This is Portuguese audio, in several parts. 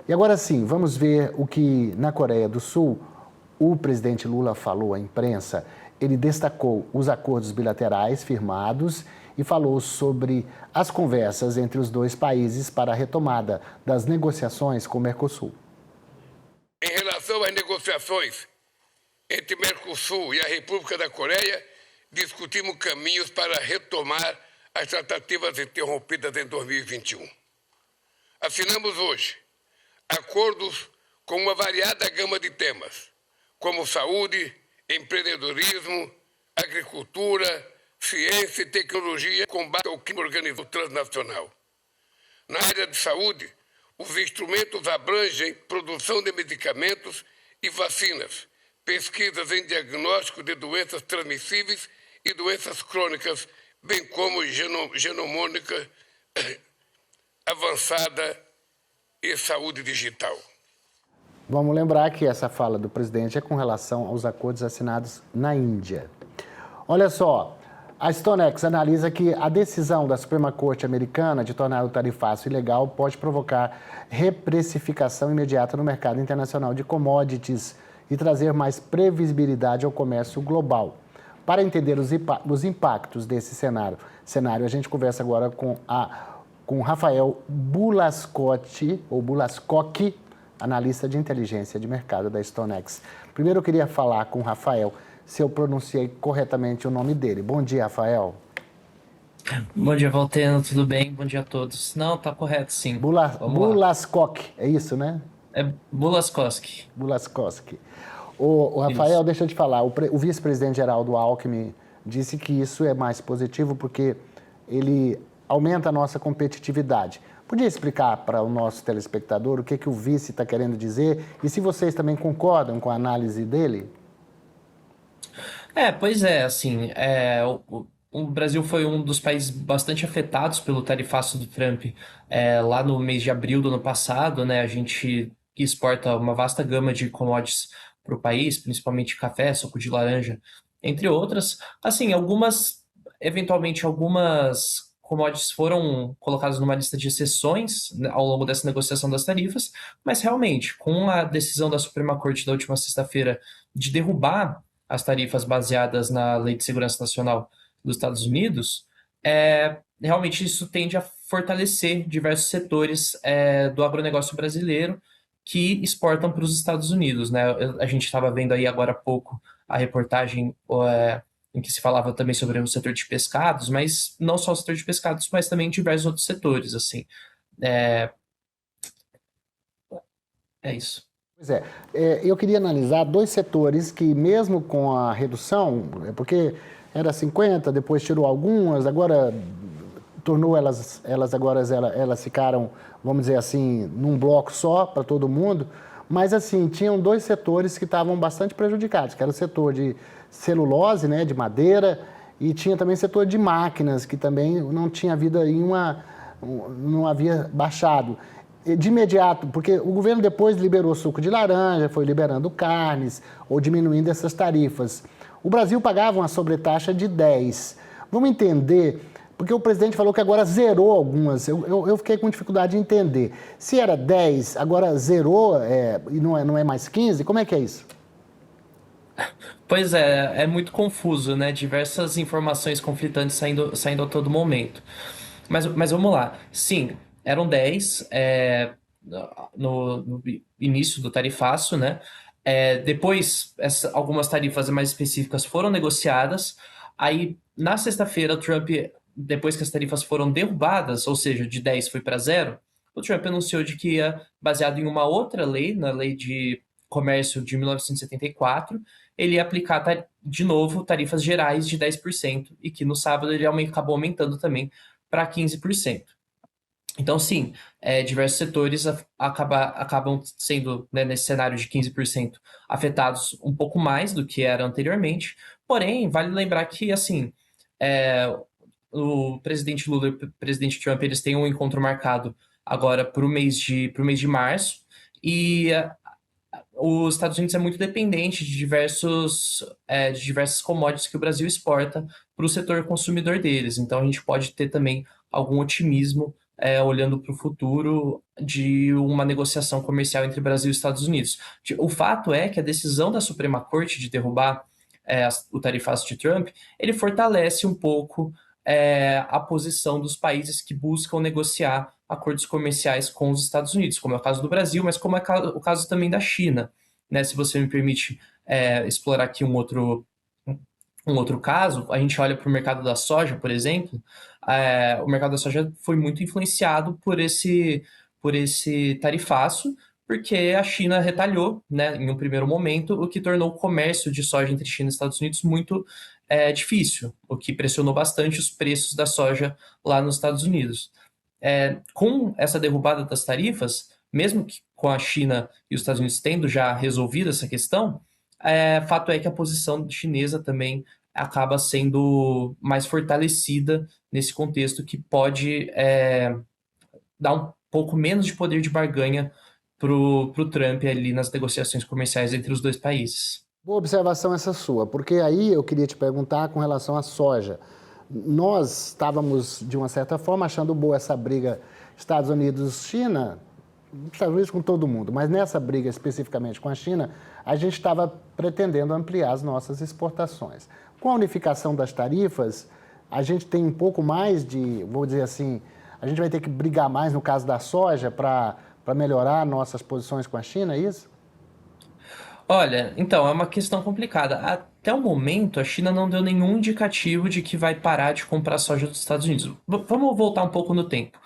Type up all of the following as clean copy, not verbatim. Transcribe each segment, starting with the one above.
E agora sim, vamos ver o que na Coreia do Sul o presidente Lula falou à imprensa. Ele destacou os acordos bilaterais firmados e falou sobre as conversas entre os dois países para a retomada das negociações com o Mercosul. Em relação às negociações entre Mercosul e a República da Coreia, discutimos caminhos para retomar as tratativas interrompidas em 2021. Assinamos hoje acordos com uma variada gama de temas, como saúde, empreendedorismo, agricultura, ciência e tecnologia, combate ao crime organizado transnacional. Na área de saúde, os instrumentos abrangem produção de medicamentos e vacinas, pesquisas em diagnóstico de doenças transmissíveis e doenças crônicas, bem como genomônica avançada e saúde digital. Vamos lembrar que essa fala do presidente é com relação aos acordos assinados na Índia. Olha só, a StoneX analisa que a decisão da Suprema Corte americana de tornar o tarifaço ilegal pode provocar reprecificação imediata no mercado internacional de commodities e trazer mais previsibilidade ao comércio global. Para entender os impactos desse cenário, a gente conversa agora com Rafael Bulascotti, analista de inteligência de mercado da StoneX. Primeiro eu queria falar com o Rafael, se eu pronunciei corretamente o nome dele. Bom dia, Rafael. Bom dia, Valteno, tudo bem? Bom dia a todos. Não, tá correto, sim. Bulascotti, é isso, né? É Bulaskowski. Bulascoski. O Rafael, Isso. deixa eu te falar, o vice-presidente Geraldo Alckmin disse que isso é mais positivo porque ele aumenta a nossa competitividade. Podia explicar para o nosso telespectador o que o vice está querendo dizer e se vocês também concordam com a análise dele? Pois é, assim, o Brasil foi um dos países bastante afetados pelo tarifaço do Trump lá no mês de abril do ano passado, né? A gente que exporta uma vasta gama de commodities para o país, principalmente café, suco de laranja, entre outras. Assim, eventualmente algumas commodities foram colocadas numa lista de exceções, né, ao longo dessa negociação das tarifas, mas realmente, com a decisão da Suprema Corte da última sexta-feira de derrubar as tarifas baseadas na Lei de Segurança Nacional dos Estados Unidos, realmente isso tende a fortalecer diversos setores do agronegócio brasileiro que exportam para os Estados Unidos, né? A gente estava vendo aí agora há pouco a reportagem em que se falava também sobre o setor de pescados, mas não só o setor de pescados, mas também diversos outros setores, assim. É isso. Pois é, eu queria analisar dois setores que mesmo com a redução, porque era 50, depois tirou algumas, agora tornou elas ficaram, vamos dizer assim, num bloco só para todo mundo, mas assim, tinham dois setores que estavam bastante prejudicados, que era o setor de celulose, né, de madeira, e tinha também o setor de máquinas, que também não tinha havido aí não havia baixado. De imediato, porque o governo depois liberou suco de laranja, foi liberando carnes ou diminuindo essas tarifas. O Brasil pagava uma sobretaxa de 10. Vamos entender, porque o presidente falou que agora zerou algumas. Eu fiquei com dificuldade de entender. Se era 10, agora zerou e não é mais 15, como é que é isso? Pois é muito confuso, né? Diversas informações conflitantes saindo a todo momento. Mas vamos lá. Sim, eram 10 no início do tarifaço, né? Depois, algumas tarifas mais específicas foram negociadas. Aí, na sexta-feira, o Trump, depois que as tarifas foram derrubadas, ou seja, de 10 foi para zero, o Trump anunciou de que ia, baseado em uma outra lei, na Lei de Comércio de 1974, ele ia aplicar de novo tarifas gerais de 10% e que no sábado ele acabou aumentando também para 15%. Então, sim, diversos setores acabam sendo, né, nesse cenário de 15%, afetados um pouco mais do que era anteriormente. Porém, vale lembrar que, assim, o presidente Lula e o presidente Trump, eles têm um encontro marcado agora para o mês de março, e os Estados Unidos é muito dependente de diversas commodities que o Brasil exporta para o setor consumidor deles. Então, a gente pode ter também algum otimismo olhando para o futuro de uma negociação comercial entre Brasil e Estados Unidos. O fato é que a decisão da Suprema Corte de derrubar o tarifaço de Trump, ele fortalece um pouco a posição dos países que buscam negociar acordos comerciais com os Estados Unidos, como é o caso do Brasil, mas como é o caso também da China. Né? Se você me permite explorar aqui um outro caso, a gente olha para o mercado da soja, por exemplo, o mercado da soja foi muito influenciado por esse tarifaço, porque a China retalhou, né, em um primeiro momento, o que tornou o comércio de soja entre China e Estados Unidos muito difícil, o que pressionou bastante os preços da soja lá nos Estados Unidos. Com essa derrubada das tarifas, mesmo que com a China e os Estados Unidos tendo já resolvido essa questão, fato é que a posição chinesa também acaba sendo mais fortalecida nesse contexto, que pode dar um pouco menos de poder de barganha para o Trump ali nas negociações comerciais entre os dois países. Boa observação essa sua, porque aí eu queria te perguntar com relação à soja. Nós estávamos, de uma certa forma, achando boa essa briga Estados Unidos-China, Estados Unidos com todo mundo, mas nessa briga especificamente com a China, a gente estava pretendendo ampliar as nossas exportações. Com a unificação das tarifas, a gente tem um pouco mais de, vou dizer assim, a gente vai ter que brigar mais no caso da soja para melhorar nossas posições com a China, é isso? Olha, então, é uma questão complicada. Até o momento, a China não deu nenhum indicativo de que vai parar de comprar soja dos Estados Unidos. Vamos voltar um pouco no tempo.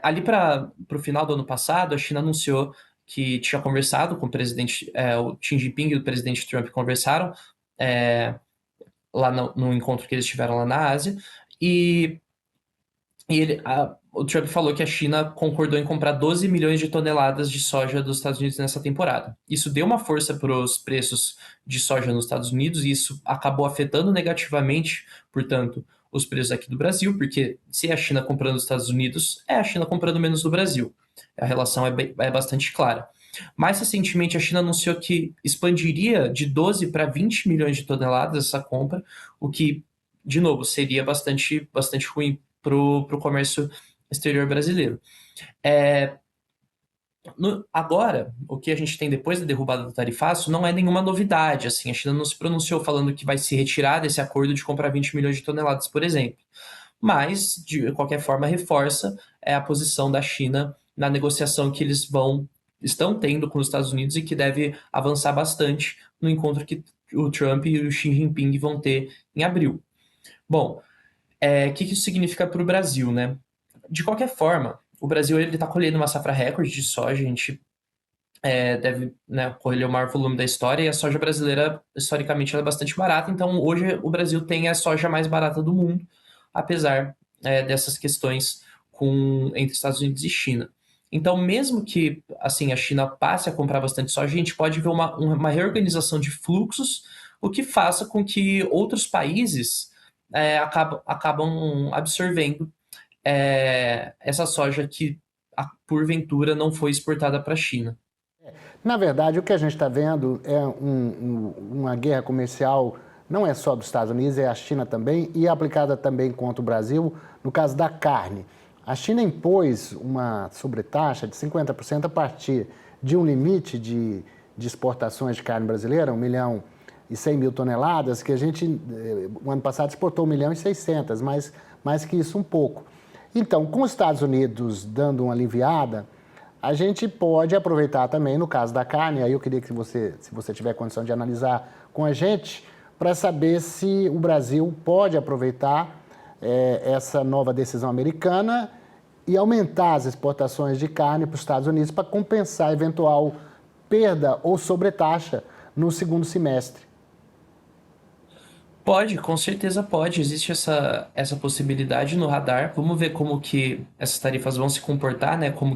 Ali para o final do ano passado, a China anunciou que tinha conversado com o presidente, o Xi Jinping e o presidente Trump conversaram lá no encontro que eles tiveram lá na Ásia, e o Trump falou que a China concordou em comprar 12 milhões de toneladas de soja dos Estados Unidos nessa temporada. Isso deu uma força para os preços de soja nos Estados Unidos e isso acabou afetando negativamente, portanto, os preços aqui do Brasil, porque se é a China comprando nos Estados Unidos, é a China comprando menos do Brasil. A relação é bastante clara. Mais recentemente, a China anunciou que expandiria de 12 para 20 milhões de toneladas essa compra, o que, de novo, seria bastante ruim para o comércio exterior brasileiro. Agora, o que a gente tem depois da derrubada do tarifaço não é nenhuma novidade. Assim, a China não se pronunciou falando que vai se retirar desse acordo de comprar 20 milhões de toneladas, por exemplo. Mas, de qualquer forma, reforça a posição da China na negociação que eles estão tendo com os Estados Unidos e que deve avançar bastante no encontro que o Trump e o Xi Jinping vão ter em abril. Bom, o que isso significa para o Brasil, né? De qualquer forma, o Brasil está colhendo uma safra recorde de soja, a gente deve, né, colher o maior volume da história, e a soja brasileira, historicamente, ela é bastante barata, então hoje o Brasil tem a soja mais barata do mundo, apesar dessas questões entre Estados Unidos e China. Então, mesmo que assim, a China passe a comprar bastante soja, a gente pode ver uma reorganização de fluxos, o que faça com que outros países acabam absorvendo essa soja que, porventura, não foi exportada para a China. Na verdade, o que a gente está vendo é uma guerra comercial, não é só dos Estados Unidos, é a China também, e aplicada também contra o Brasil, no caso da carne. A China impôs uma sobretaxa de 50% a partir de um limite de exportações de carne brasileira, 1.100.000 toneladas, que a gente, o ano passado, exportou 1.600.000, mas mais que isso um pouco. Então, com os Estados Unidos dando uma aliviada, a gente pode aproveitar também, no caso da carne, aí eu queria que se você tiver condição de analisar com a gente, para saber se o Brasil pode aproveitar essa nova decisão americana e aumentar as exportações de carne para os Estados Unidos para compensar eventual perda ou sobretaxa no segundo semestre. Pode, com certeza pode. Existe essa possibilidade no radar. Vamos ver como que essas tarifas vão se comportar, né? Qual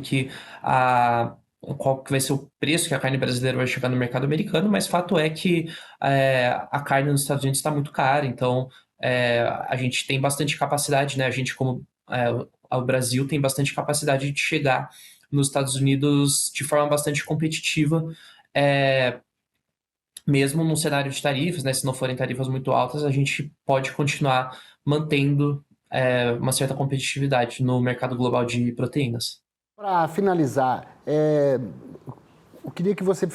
que vai ser o preço que a carne brasileira vai chegar no mercado americano, mas fato é que a carne nos Estados Unidos está muito cara, então a gente tem bastante capacidade, né? A gente, como o Brasil, tem bastante capacidade de chegar nos Estados Unidos de forma bastante competitiva, mesmo num cenário de tarifas, né, se não forem tarifas muito altas, a gente pode continuar mantendo uma certa competitividade no mercado global de proteínas. Para finalizar, eu queria que você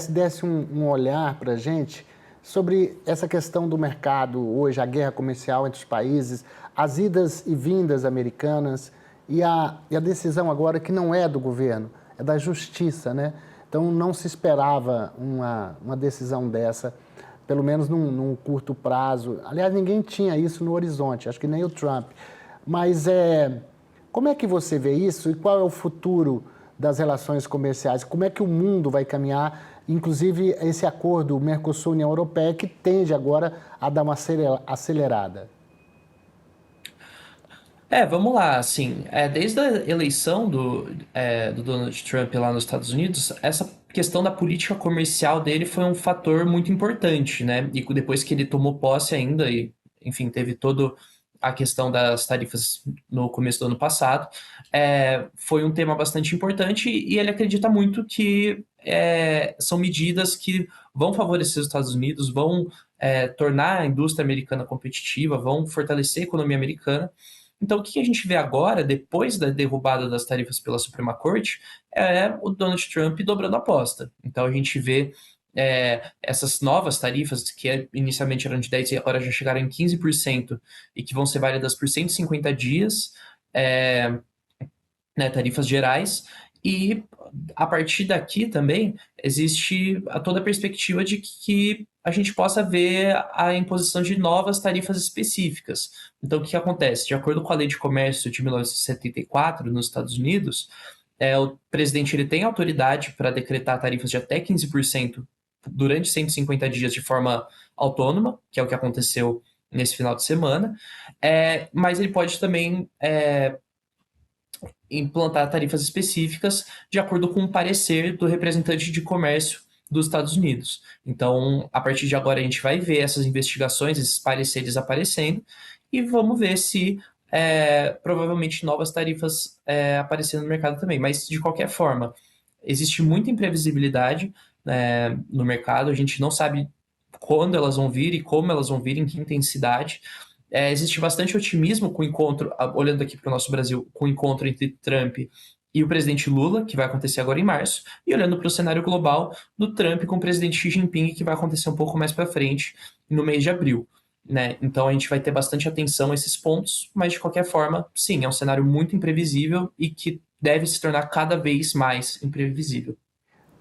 desse um olhar para a gente sobre essa questão do mercado hoje, a guerra comercial entre os países, as idas e vindas americanas e a decisão agora que não é do governo, é da justiça, né? Então não se esperava uma decisão dessa, pelo menos num curto prazo. Aliás, ninguém tinha isso no horizonte, acho que nem o Trump. Mas como é que você vê isso e qual é o futuro das relações comerciais? Como é que o mundo vai caminhar, inclusive esse acordo Mercosul-União Europeia, que tende agora a dar uma acelerada? Vamos lá, assim, desde a eleição do Donald Trump lá nos Estados Unidos, essa questão da política comercial dele foi um fator muito importante, né? E depois que ele tomou posse ainda, e, enfim, teve toda a questão das tarifas no começo do ano passado, foi um tema bastante importante e ele acredita muito que são medidas que vão favorecer os Estados Unidos, vão tornar a indústria americana competitiva, vão fortalecer a economia americana. Então, o que a gente vê agora, depois da derrubada das tarifas pela Suprema Corte, é o Donald Trump dobrando a aposta. Então, a gente vê essas novas tarifas, que inicialmente eram de 10% e agora já chegaram em 15%, e que vão ser válidas por 150 dias, né, tarifas gerais, e a partir daqui também existe toda a perspectiva de que a gente possa ver a imposição de novas tarifas específicas. Então, o que acontece? De acordo com a Lei de Comércio de 1974, nos Estados Unidos, o presidente ele tem autoridade para decretar tarifas de até 15% durante 150 dias de forma autônoma, que é o que aconteceu nesse final de semana, mas ele pode também implantar tarifas específicas de acordo com o parecer do representante de comércio dos Estados Unidos. Então, a partir de agora, a gente vai ver essas investigações, esses pareceres aparecendo, e vamos ver se provavelmente novas tarifas aparecendo no mercado também. Mas, de qualquer forma, existe muita imprevisibilidade no mercado, a gente não sabe quando elas vão vir e como elas vão vir, em que intensidade. Existe bastante otimismo com o encontro, olhando aqui para o nosso Brasil, com o encontro entre Trump e o presidente Lula, que vai acontecer agora em março, e olhando para o cenário global do Trump com o presidente Xi Jinping, que vai acontecer um pouco mais para frente, no mês de abril. Né? Então a gente vai ter bastante atenção a esses pontos, mas de qualquer forma, sim, é um cenário muito imprevisível e que deve se tornar cada vez mais imprevisível.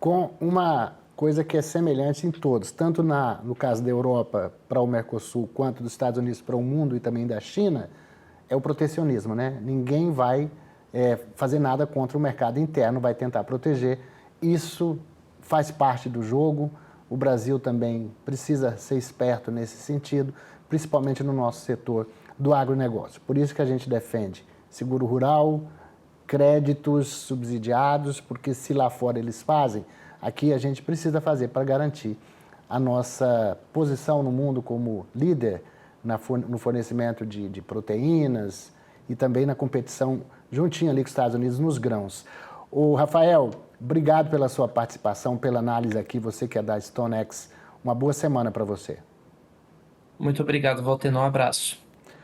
Com uma coisa que é semelhante em todos, tanto no caso da Europa para o Mercosul, quanto dos Estados Unidos para o mundo e também da China, é o protecionismo, né? Ninguém vai fazer nada contra o mercado interno, vai tentar proteger. Isso faz parte do jogo. O Brasil também precisa ser esperto nesse sentido, principalmente no nosso setor do agronegócio. Por isso que a gente defende seguro rural, créditos subsidiados, porque se lá fora eles fazem, aqui a gente precisa fazer para garantir a nossa posição no mundo como líder no fornecimento de proteínas e também na competição juntinho ali com os Estados Unidos nos grãos. O Rafael, obrigado pela sua participação, pela análise aqui, você que é da StoneX. Uma boa semana para você. Muito obrigado, Walter. Um abraço.